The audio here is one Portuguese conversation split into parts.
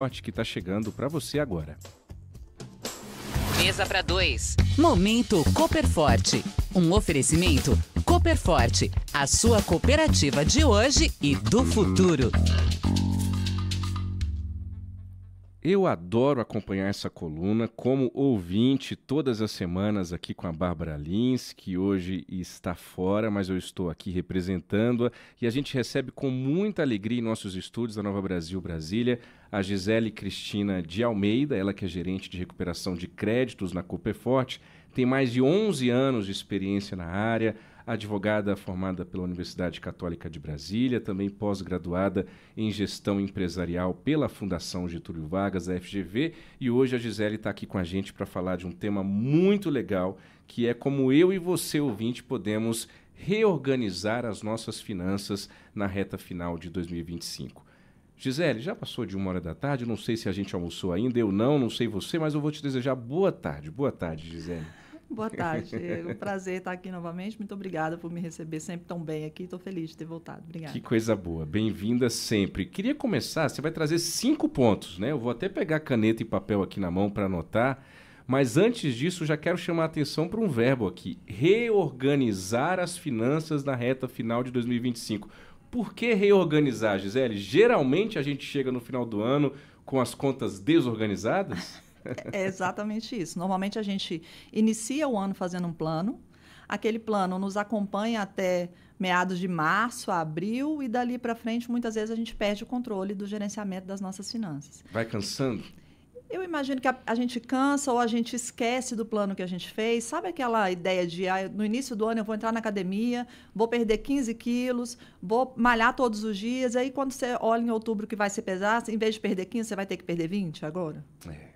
Forte que está chegando para você agora. Mesa para dois. Momento Cooperforte. Um oferecimento Cooperforte, a sua cooperativa de hoje e do futuro. Eu adoro acompanhar essa coluna como ouvinte todas as semanas aqui com a Bárbara Lins, que hoje está fora, mas eu estou aqui representando-a, e a gente recebe com muita alegria em nossos estúdios da Nova Brasil Brasília a Gisele Cristina de Almeida, ela que é gerente de recuperação de créditos na Cooperforte, tem mais de 11 anos de experiência na área, advogada formada pela Universidade Católica de Brasília, também pós-graduada em gestão empresarial pela Fundação Getúlio Vargas, a FGV, e hoje a Gisele está aqui com a gente para falar de um tema muito legal, que é como eu e você, ouvinte, podemos reorganizar as nossas finanças na reta final de 2025. Gisele, já passou de 1h da tarde, não sei se a gente almoçou ainda, eu não sei você, mas eu vou te desejar boa tarde. Boa tarde, Gisele. Boa tarde, é um prazer estar aqui novamente, muito obrigada por me receber sempre tão bem aqui, estou feliz de ter voltado, obrigada. Que coisa boa, bem-vinda sempre. Queria começar, você vai trazer 5 pontos, né? Eu vou até pegar caneta e papel aqui na mão para anotar, mas antes disso já quero chamar a atenção para um verbo aqui, reorganizar as finanças na reta final de 2025. Por que reorganizar, Gisele? Geralmente a gente chega no final do ano com as contas desorganizadas? É exatamente isso. Normalmente a gente inicia o ano fazendo um plano, aquele plano nos acompanha até meados de março, abril, e dali para frente muitas vezes a gente perde o controle do gerenciamento das nossas finanças. Vai cansando? Eu imagino que a gente cansa ou a gente esquece do plano que a gente fez. Sabe aquela ideia de no início do ano eu vou entrar na academia, vou perder 15 quilos, vou malhar todos os dias, aí quando você olha em outubro que vai se pesar, em vez de perder 15, você vai ter que perder 20 agora?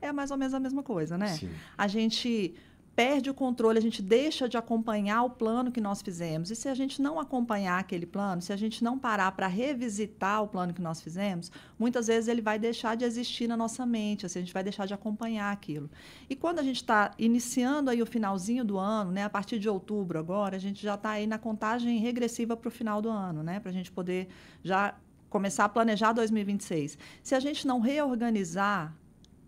É mais ou menos a mesma coisa, né? Sim. A gente perde o controle, a gente deixa de acompanhar o plano que nós fizemos. E se a gente não acompanhar aquele plano, se a gente não parar para revisitar o plano que nós fizemos, muitas vezes ele vai deixar de existir na nossa mente, assim, a gente vai deixar de acompanhar aquilo. E quando a gente está iniciando aí o finalzinho do ano, né, a partir de outubro agora, a gente já está aí na contagem regressiva para o final do ano, né, para a gente poder já começar a planejar 2026. Se a gente não reorganizar,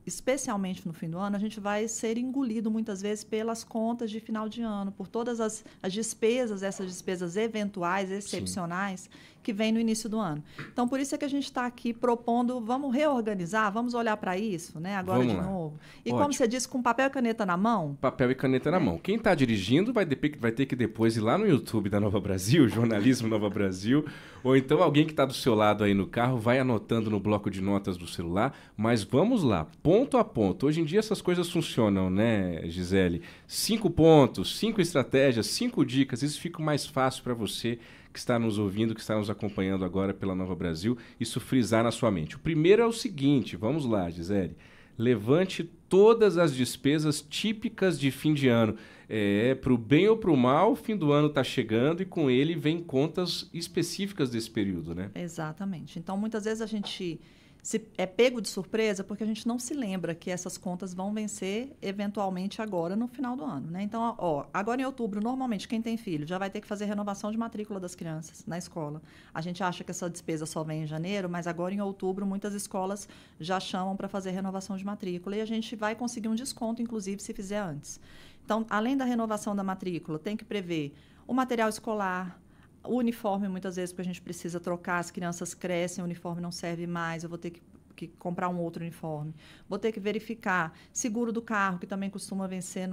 especialmente no fim do ano, a gente vai ser engolido muitas vezes pelas contas de final de ano, por todas as despesas, essas despesas eventuais, excepcionais, que vêm no início do ano. Então, por isso é que a gente está aqui propondo, vamos reorganizar, vamos olhar para isso, né, agora Vamos de lá. novo. E Ótimo. como você disse, com papel e caneta na mão. Papel e caneta na mão. Quem está dirigindo vai ter que depois ir lá no YouTube da Nova Brasil, Jornalismo Nova Brasil, ou então alguém que está do seu lado aí no carro vai anotando no bloco de notas do celular, mas vamos lá, ponto a ponto. Hoje em dia essas coisas funcionam, né, Gisele? 5 pontos, 5 estratégias, 5 dicas, isso fica mais fácil para você que está nos ouvindo, que está nos acompanhando agora pela Nova Brasil, isso frisar na sua mente. O primeiro é o seguinte, vamos lá, Gisele. Levante todas as despesas típicas de fim de ano. Para o bem ou para o mal, o fim do ano está chegando e com ele vem contas específicas desse período, né? Exatamente. Então, muitas vezes a gente é pego de surpresa porque a gente não se lembra que essas contas vão vencer eventualmente agora no final do ano, né? Então, agora em outubro, normalmente, quem tem filho já vai ter que fazer renovação de matrícula das crianças na escola. A gente acha que essa despesa só vem em janeiro, mas agora em outubro muitas escolas já chamam para fazer renovação de matrícula e a gente vai conseguir um desconto, inclusive, se fizer antes. Então, além da renovação da matrícula, tem que prever o material escolar, o uniforme, muitas vezes, porque a gente precisa trocar, as crianças crescem, o uniforme não serve mais, eu vou ter que comprar um outro uniforme. Vou ter que verificar seguro do carro, que também costuma vencer.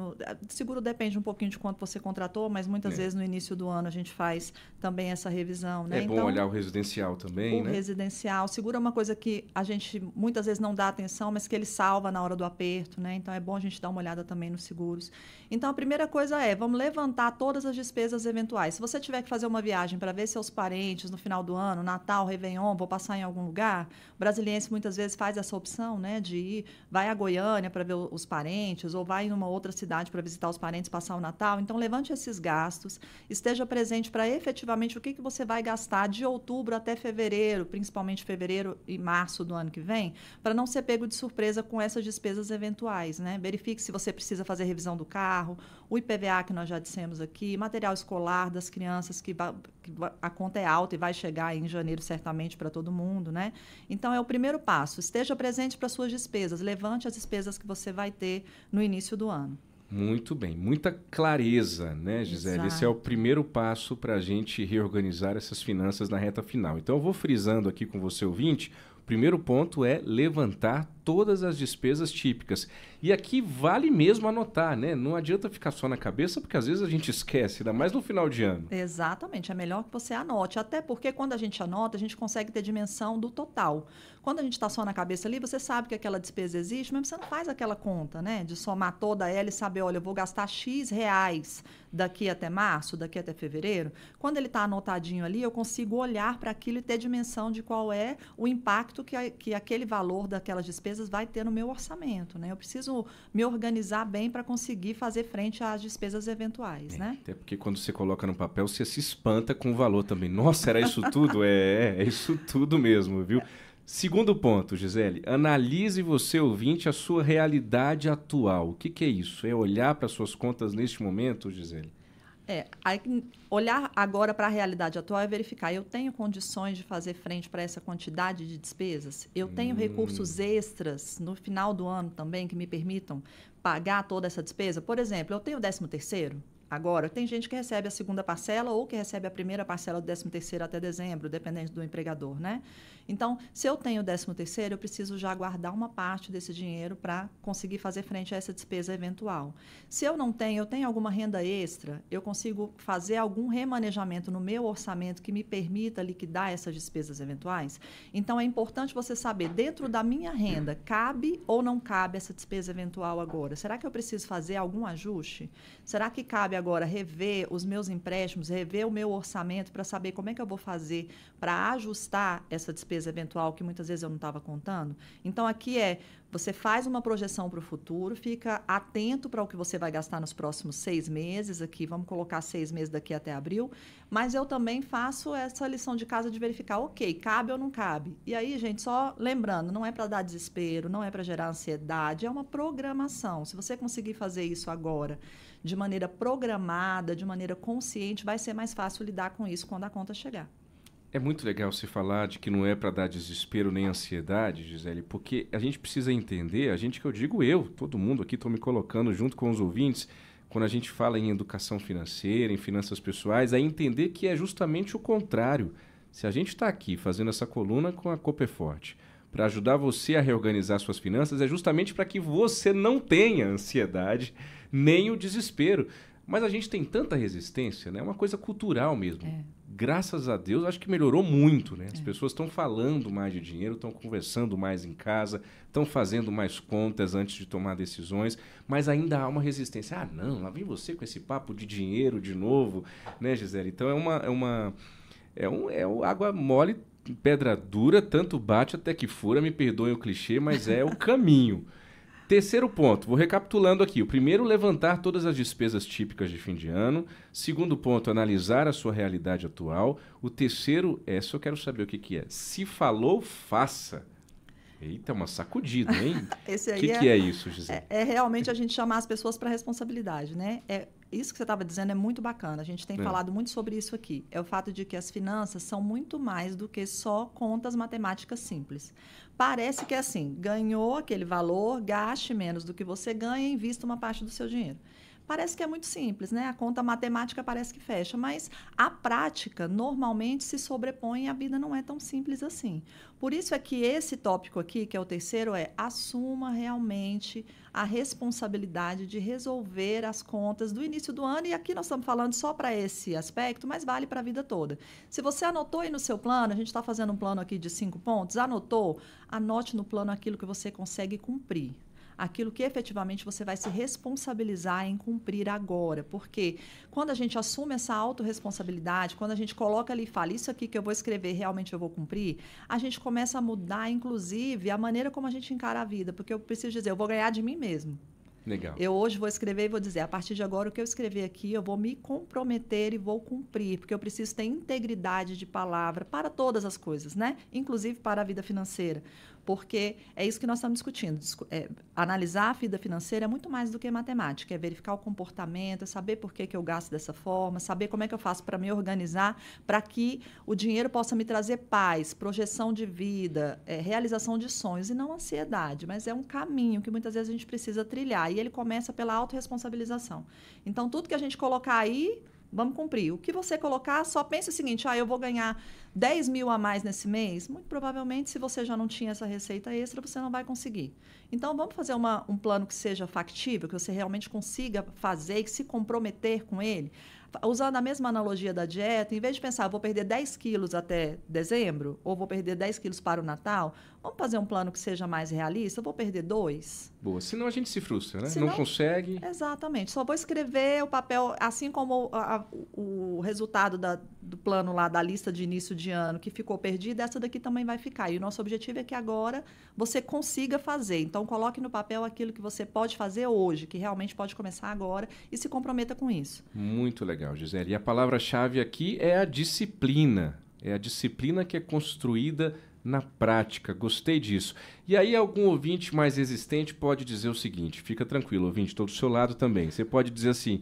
Seguro depende um pouquinho de quanto você contratou, mas muitas vezes no início do ano a gente faz também essa revisão. Né? É bom olhar o residencial também, né? O residencial. Seguro é uma coisa que a gente muitas vezes não dá atenção, mas que ele salva na hora do aperto, né? Então é bom a gente dar uma olhada também nos seguros. Então a primeira coisa vamos levantar todas as despesas eventuais. Se você tiver que fazer uma viagem para ver seus parentes no final do ano, Natal, Réveillon, vou passar em algum lugar, o brasiliense muitas vezes faz essa opção, né, de ir, vai a Goiânia para ver os parentes, ou vai em uma outra cidade para visitar os parentes, passar o Natal. Então, levante esses gastos, esteja presente para efetivamente o que você vai gastar de outubro até fevereiro, principalmente fevereiro e março do ano que vem, para não ser pego de surpresa com essas despesas eventuais, né? Verifique se você precisa fazer revisão do carro, o IPVA que nós já dissemos aqui, material escolar das crianças, a conta é alta e vai chegar em janeiro certamente para todo mundo, né? Então, é o primeiro passo. passo, esteja presente para suas despesas, levante as despesas que você vai ter no início do ano. Muito bem, muita clareza, né, Gisele? Exato. Esse é o primeiro passo para a gente reorganizar essas finanças na reta final. Então, eu vou frisando aqui com você, ouvinte. O primeiro ponto é levantar todas as despesas típicas. E aqui vale mesmo anotar, né? Não adianta ficar só na cabeça, porque às vezes a gente esquece, ainda mais no final de ano. Exatamente, é melhor que você anote, até porque quando a gente anota, a gente consegue ter dimensão do total. Quando a gente está só na cabeça ali, você sabe que aquela despesa existe, mas você não faz aquela conta, né? De somar toda ela e saber, olha, eu vou gastar X reais daqui até março, daqui até fevereiro. Quando ele está anotadinho ali, eu consigo olhar para aquilo e ter dimensão de qual é o impacto que aquele valor daquelas despesas vai ter no meu orçamento, né? Eu preciso me organizar bem para conseguir fazer frente às despesas eventuais, né? Até porque quando você coloca no papel, você se espanta com o valor também. Nossa, era isso tudo? É isso tudo mesmo, viu? Segundo ponto, Gisele, analise você, ouvinte, a sua realidade atual. O que é isso? É olhar para suas contas neste momento, Gisele? Olhar agora para a realidade atual é verificar, eu tenho condições de fazer frente para essa quantidade de despesas? Eu tenho recursos extras no final do ano também que me permitam pagar toda essa despesa? Por exemplo, eu tenho 13º? Agora, tem gente que recebe a segunda parcela ou que recebe a primeira parcela do 13º até dezembro, dependendo do empregador, né? Então, se eu tenho 13º, eu preciso já guardar uma parte desse dinheiro para conseguir fazer frente a essa despesa eventual. Se eu não tenho, eu tenho alguma renda extra, eu consigo fazer algum remanejamento no meu orçamento que me permita liquidar essas despesas eventuais? Então, é importante você saber, dentro da minha renda, cabe ou não cabe essa despesa eventual agora? Será que eu preciso fazer algum ajuste? Será que cabe agora rever os meus empréstimos, rever o meu orçamento para saber como é que eu vou fazer para ajustar essa despesa eventual que muitas vezes eu não estava contando? Então, aqui você faz uma projeção para o futuro, fica atento para o que você vai gastar nos próximos 6 meses, aqui vamos colocar 6 meses daqui até abril, mas eu também faço essa lição de casa de verificar, ok, cabe ou não cabe? E aí, gente, só lembrando, não é para dar desespero, não é para gerar ansiedade, é uma programação. Se você conseguir fazer isso agora, de maneira programada, de maneira consciente, vai ser mais fácil lidar com isso quando a conta chegar. É muito legal você falar de que não é para dar desespero nem ansiedade, Gisele, porque a gente precisa entender, que eu digo todo mundo aqui, estou me colocando junto com os ouvintes, quando a gente fala em educação financeira, em finanças pessoais, é entender que é justamente o contrário. Se a gente está aqui fazendo essa coluna com a Cooper Forte, para ajudar você a reorganizar suas finanças, é justamente para que você não tenha ansiedade nem o desespero. Mas a gente tem tanta resistência, né? É uma coisa cultural mesmo. Graças a Deus, acho que melhorou muito, né? As pessoas estão falando mais de dinheiro, estão conversando mais em casa, estão fazendo mais contas antes de tomar decisões, mas ainda há uma resistência. Ah, não, lá vem você com esse papo de dinheiro de novo, né, Gisele? Então é água mole, pedra dura, tanto bate até que fura, me perdoem o clichê, mas é o caminho. Terceiro ponto, vou recapitulando aqui. O primeiro, levantar todas as despesas típicas de fim de ano. Segundo ponto, analisar a sua realidade atual. O terceiro, essa eu quero saber o que é. Se falou, faça. Eita, uma sacudida, hein? Esse aí que é isso, Gisele? É realmente a gente chamar as pessoas para responsabilidade, né? Isso que você estava dizendo é muito bacana. A gente tem falado muito sobre isso aqui. É o fato de que as finanças são muito mais do que só contas matemáticas simples. Parece que é assim, ganhou aquele valor, gaste menos do que você ganha e invista uma parte do seu dinheiro. Parece que é muito simples, né? A conta matemática parece que fecha, mas a prática normalmente se sobrepõe e a vida não é tão simples assim. Por isso é que esse tópico aqui, que é o terceiro, assuma realmente a responsabilidade de resolver as contas do início do ano. E aqui nós estamos falando só para esse aspecto, mas vale para a vida toda. Se você anotou aí no seu plano, a gente está fazendo um plano aqui de 5 pontos, anotou? Anote no plano aquilo que você consegue cumprir. Aquilo que efetivamente você vai se responsabilizar em cumprir agora. Porque quando a gente assume essa autorresponsabilidade, quando a gente coloca ali e fala, isso aqui que eu vou escrever, realmente eu vou cumprir, a gente começa a mudar, inclusive, a maneira como a gente encara a vida. Porque eu preciso dizer, eu vou ganhar de mim mesmo. Legal. Eu hoje vou escrever e vou dizer, a partir de agora, o que eu escrever aqui, eu vou me comprometer e vou cumprir, porque eu preciso ter integridade de palavra para todas as coisas, né? Inclusive para a vida financeira. Porque é isso que nós estamos discutindo. Analisar a vida financeira é muito mais do que matemática, é verificar o comportamento, é saber por que eu gasto dessa forma, saber como é que eu faço para me organizar, para que o dinheiro possa me trazer paz, projeção de vida, realização de sonhos, e não ansiedade. Mas é um caminho que muitas vezes a gente precisa trilhar, e ele começa pela autorresponsabilização. Então, tudo que a gente colocar aí, vamos cumprir. O que você colocar, só pense o seguinte, eu vou ganhar 10 mil a mais nesse mês. Muito provavelmente, se você já não tinha essa receita extra, você não vai conseguir. Então, vamos fazer um plano que seja factível, que você realmente consiga fazer e se comprometer com ele. Usando a mesma analogia da dieta, em vez de pensar, vou perder 10 quilos até dezembro, ou vou perder 10 quilos para o Natal, vamos fazer um plano que seja mais realista? Vou perder 2? Boa, senão a gente se frustra, né? Senão, não consegue. Exatamente. Só vou escrever o papel, assim como o resultado do plano lá, da lista de início de ano, que ficou perdida, essa daqui também vai ficar. E o nosso objetivo é que agora você consiga fazer. Então, coloque no papel aquilo que você pode fazer hoje, que realmente pode começar agora, e se comprometa com isso. Muito legal, Gisele. E a palavra-chave aqui é a disciplina. É a disciplina que é construída na prática. Gostei disso. E aí algum ouvinte mais resistente pode dizer o seguinte, fica tranquilo, ouvinte, estou do seu lado também. Você pode dizer assim,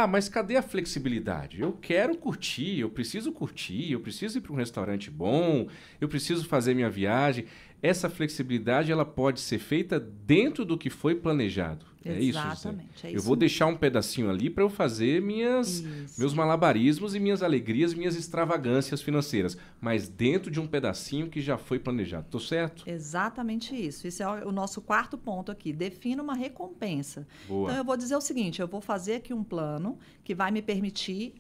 mas cadê a flexibilidade? Eu quero curtir, eu preciso ir para um restaurante bom, eu preciso fazer minha viagem. Essa flexibilidade ela pode ser feita dentro do que foi planejado. Exatamente. É isso, eu vou deixar um pedacinho ali para eu fazer meus malabarismos e minhas alegrias, minhas extravagâncias financeiras, mas dentro de um pedacinho que já foi planejado. Tô certo? Exatamente isso. Esse é o nosso quarto ponto aqui. Defina uma recompensa. Boa. Então, eu vou dizer o seguinte, eu vou fazer aqui um plano que vai me permitir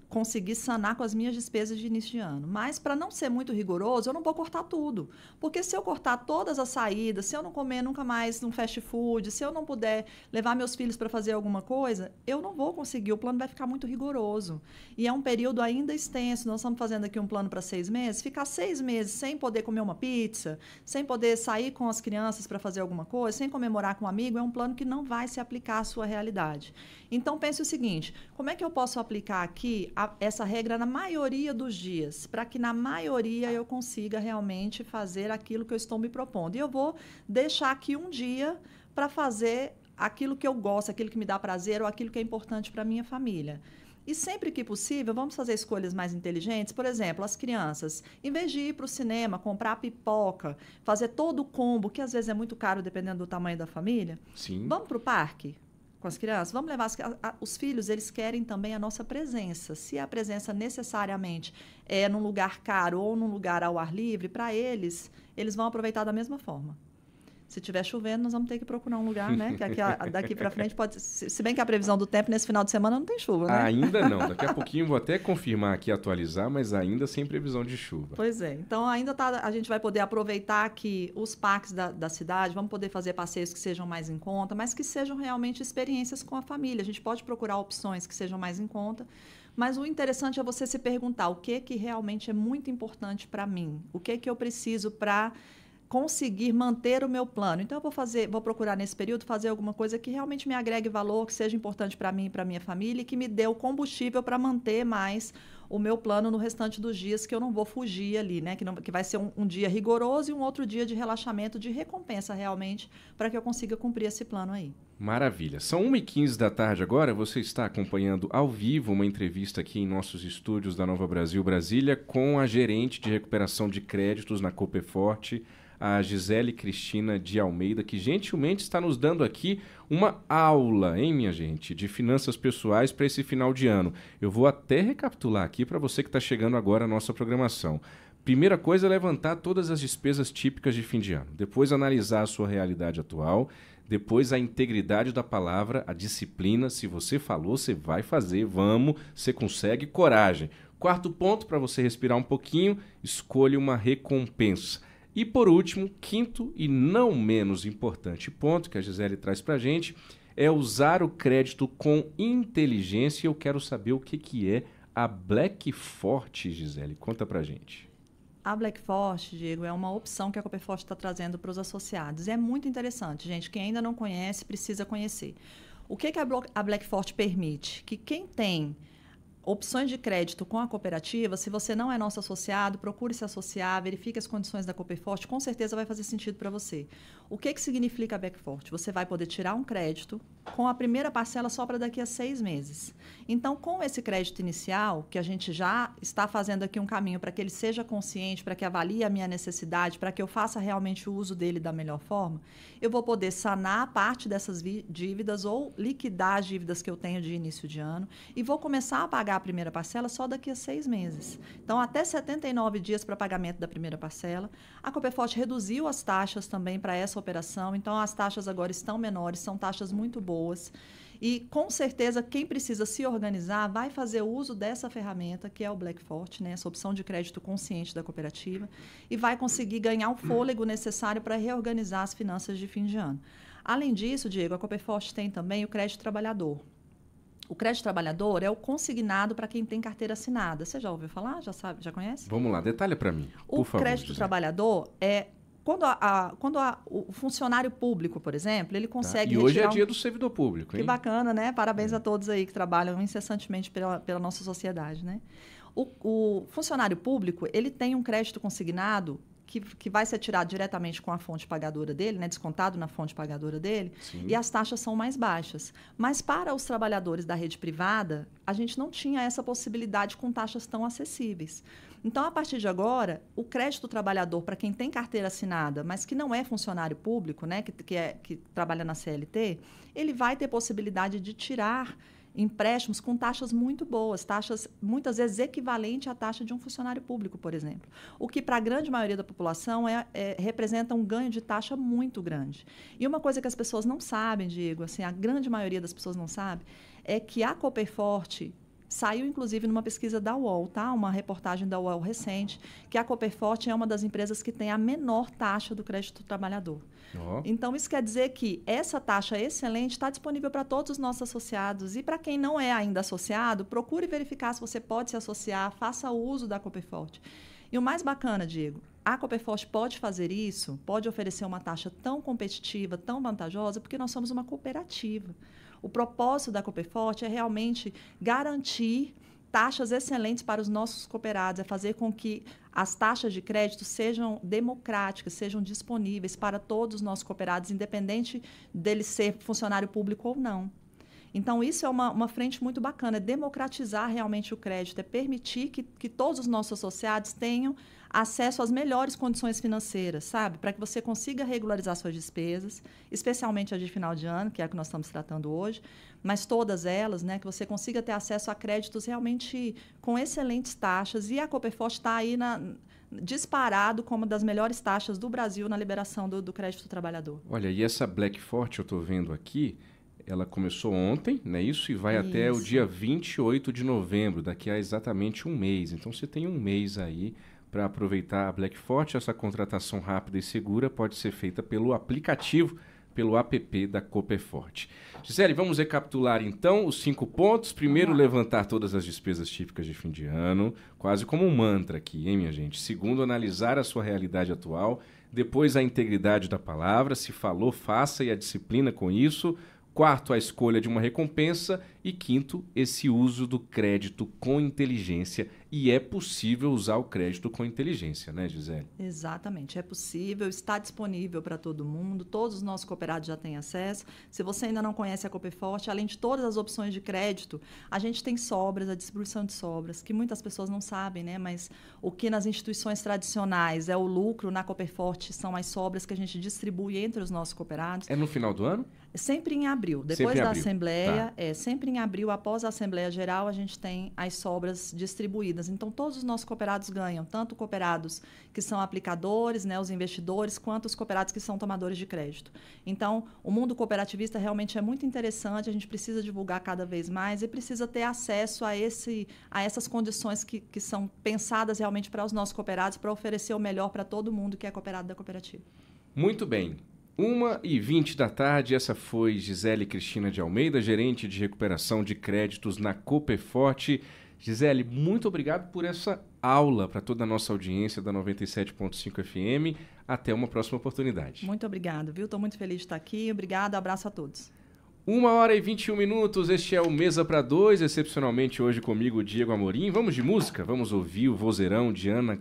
conseguir sanar com as minhas despesas de início de ano. Mas, para não ser muito rigoroso, eu não vou cortar tudo. Porque se eu cortar todas as saídas, se eu não comer nunca mais num fast food, se eu não puder levar meus filhos para fazer alguma coisa, eu não vou conseguir. O plano vai ficar muito rigoroso. E é um período ainda extenso. Nós estamos fazendo aqui um plano para 6 meses. Ficar 6 meses sem poder comer uma pizza, sem poder sair com as crianças para fazer alguma coisa, sem comemorar com um amigo, é um plano que não vai se aplicar à sua realidade. Então, pense o seguinte, como é que eu posso aplicar aqui essa regra na maioria dos dias, para que na maioria eu consiga realmente fazer aquilo que eu estou me propondo. E eu vou deixar aqui um dia para fazer aquilo que eu gosto, aquilo que me dá prazer ou aquilo que é importante para a minha família. E sempre que possível, vamos fazer escolhas mais inteligentes. Por exemplo, as crianças, em vez de ir para o cinema, comprar pipoca, fazer todo o combo, que às vezes é muito caro dependendo do tamanho da família, Sim. Vamos para o parque? Com as crianças, vamos levar os filhos, eles querem também a nossa presença. Se a presença necessariamente é num lugar caro ou num lugar ao ar livre, para eles vão aproveitar da mesma forma. Se estiver chovendo, nós vamos ter que procurar um lugar, né? Que daqui para frente pode... Se bem que a previsão do tempo nesse final de semana não tem chuva, né? Ainda não. Daqui a pouquinho vou até confirmar aqui, atualizar, mas ainda sem previsão de chuva. Pois é. Então, ainda a gente vai poder aproveitar aqui os parques da cidade, vamos poder fazer passeios que sejam mais em conta, mas que sejam realmente experiências com a família. A gente pode procurar opções que sejam mais em conta, mas o interessante é você se perguntar o que realmente é muito importante para mim, o que eu preciso para conseguir manter o meu plano. Então, eu vou procurar nesse período fazer alguma coisa que realmente me agregue valor, que seja importante para mim e para minha família e que me dê o combustível para manter mais o meu plano no restante dos dias, que eu não vou fugir ali, né? Que vai ser um dia rigoroso e um outro dia de relaxamento, de recompensa realmente, para que eu consiga cumprir esse plano aí. Maravilha. São 1h15 da tarde agora, você está acompanhando ao vivo uma entrevista aqui em nossos estúdios da Nova Brasil, Brasília, com a gerente de recuperação de créditos na Cooperforte, a Gisele Cristina de Almeida, que gentilmente está nos dando aqui uma aula, hein, minha gente, de finanças pessoais para esse final de ano. Eu vou até recapitular aqui para você que está chegando agora à nossa programação. Primeira coisa é levantar todas as despesas típicas de fim de ano. Depois analisar a sua realidade atual. Depois a integridade da palavra, a disciplina. Se você falou, você vai fazer. Vamos, você consegue. Coragem. Quarto ponto, para você respirar um pouquinho, escolha uma recompensa. E por último, quinto e não menos importante ponto que a Gisele traz para a gente é usar o crédito com inteligência. Eu quero saber o que é a Black Forte, Gisele. Conta para a gente. A Black Forte, Diego, é uma opção que a Cooperforte está trazendo para os associados. É muito interessante, gente. Quem ainda não conhece, precisa conhecer. O que a Black Forte permite? Que quem tem opções de crédito com a cooperativa, se você não é nosso associado, procure se associar, verifique as condições da Cooperforte, com certeza vai fazer sentido para você. O que significa a Backforte? Você vai poder tirar um crédito com a primeira parcela só para daqui a 6 meses. Então, com esse crédito inicial, que a gente já está fazendo aqui um caminho para que ele seja consciente, para que avalie a minha necessidade, para que eu faça realmente o uso dele da melhor forma, eu vou poder sanar parte dessas dívidas ou liquidar as dívidas que eu tenho de início de ano e vou começar a pagar a primeira parcela só daqui a 6 meses. Então, até 79 dias para pagamento da primeira parcela. A Cooperforte reduziu as taxas também para essa operação, então as taxas agora estão menores, são taxas muito boas. E, com certeza, quem precisa se organizar vai fazer uso dessa ferramenta, que é o Backforte, né, essa opção de crédito consciente da cooperativa, e vai conseguir ganhar o fôlego necessário para reorganizar as finanças de fim de ano. Além disso, Diego, a Cooperforte tem também o crédito trabalhador. O crédito trabalhador é o consignado para quem tem carteira assinada. Você já ouviu falar? Já sabe? Já conhece? Vamos lá, detalhe para mim, por favor. O crédito trabalhador é quando o funcionário público, por exemplo, ele consegue E hoje é dia do servidor público, hein? Que bacana, né? Parabéns a todos aí que trabalham incessantemente pela nossa sociedade, né? O funcionário público, ele tem um crédito consignado que vai ser tirado diretamente com a fonte pagadora dele, né, descontado na fonte pagadora dele, Sim. E as taxas são mais baixas. Mas para os trabalhadores da rede privada, a gente não tinha essa possibilidade com taxas tão acessíveis. Então, a partir de agora, o crédito trabalhador para quem tem carteira assinada, mas que não é funcionário público, né, que trabalha na CLT, ele vai ter possibilidade de tirar empréstimos com taxas muito boas, taxas muitas vezes equivalente à taxa de um funcionário público, por exemplo. O que para a grande maioria da população representa um ganho de taxa muito grande. E uma coisa que as pessoas não sabem, Diego, assim, a grande maioria das pessoas não sabe, é que a Cooperforte saiu, inclusive, numa pesquisa da UOL, tá? Uma reportagem da UOL recente, que a Cooperforte é uma das empresas que tem a menor taxa do crédito trabalhador. Oh. Então, isso quer dizer que essa taxa excelente está disponível para todos os nossos associados. E para quem não é ainda associado, procure verificar se você pode se associar, faça uso da Cooperforte. E o mais bacana, Diego, a Cooperforte pode fazer isso, pode oferecer uma taxa tão competitiva, tão vantajosa, porque nós somos uma cooperativa. O propósito da Cooperforte é realmente garantir taxas excelentes para os nossos cooperados, é fazer com que as taxas de crédito sejam democráticas, sejam disponíveis para todos os nossos cooperados, independente dele ser funcionário público ou não. Então, isso é uma frente muito bacana, é democratizar realmente o crédito, é permitir que todos os nossos associados tenham acesso às melhores condições financeiras, sabe? Para que você consiga regularizar suas despesas, especialmente a de final de ano, que é a que nós estamos tratando hoje, mas todas elas, né? Que você consiga ter acesso a créditos realmente com excelentes taxas. E a Cooperforte está aí disparado como uma das melhores taxas do Brasil na liberação do crédito trabalhador. Olha, e essa Backforte, eu estou vendo aqui, ela começou ontem, não é isso? E vai até o dia 28 de novembro, daqui a exatamente um mês. Então, você tem um mês aí para aproveitar a Backforte. Essa contratação rápida e segura pode ser feita pelo aplicativo, pelo app da Cooperforte. Gisele, vamos recapitular então os 5 pontos. Primeiro, levantar todas as despesas típicas de fim de ano, quase como um mantra aqui, hein, minha gente? Segundo, analisar a sua realidade atual. Depois, a integridade da palavra. Se falou, faça, e a disciplina com isso. Quarto, a escolha de uma recompensa. E quinto, esse uso do crédito com inteligência. E é possível usar o crédito com inteligência, né, Gisele? Exatamente, é possível, está disponível para todo mundo, todos os nossos cooperados já têm acesso. Se você ainda não conhece a Cooperforte, além de todas as opções de crédito, a gente tem sobras, a distribuição de sobras, que muitas pessoas não sabem, né? Mas o que nas instituições tradicionais é o lucro, na Cooperforte são as sobras que a gente distribui entre os nossos cooperados. É no final do ano? Sempre em abril, depois da Assembleia, sempre em abril, após a Assembleia Geral, a gente tem as sobras distribuídas. Então, todos os nossos cooperados ganham, tanto cooperados que são aplicadores, né, os investidores, quanto os cooperados que são tomadores de crédito. Então, o mundo cooperativista realmente é muito interessante, a gente precisa divulgar cada vez mais e precisa ter acesso a essas condições que são pensadas realmente para os nossos cooperados, para oferecer o melhor para todo mundo que é cooperado da cooperativa. Muito bem. 1h20 da tarde, essa foi Gisele Cristina de Almeida, gerente de recuperação de créditos na Cooperforte. Gisele, muito obrigado por essa aula para toda a nossa audiência da 97.5 FM. Até uma próxima oportunidade. Muito obrigado, viu? Estou muito feliz de estar aqui. Obrigada, abraço a todos. 1h21, este é o Mesa para Dois, excepcionalmente hoje comigo, Diego Amorim. Vamos de música? Vamos ouvir o vozeirão de Ana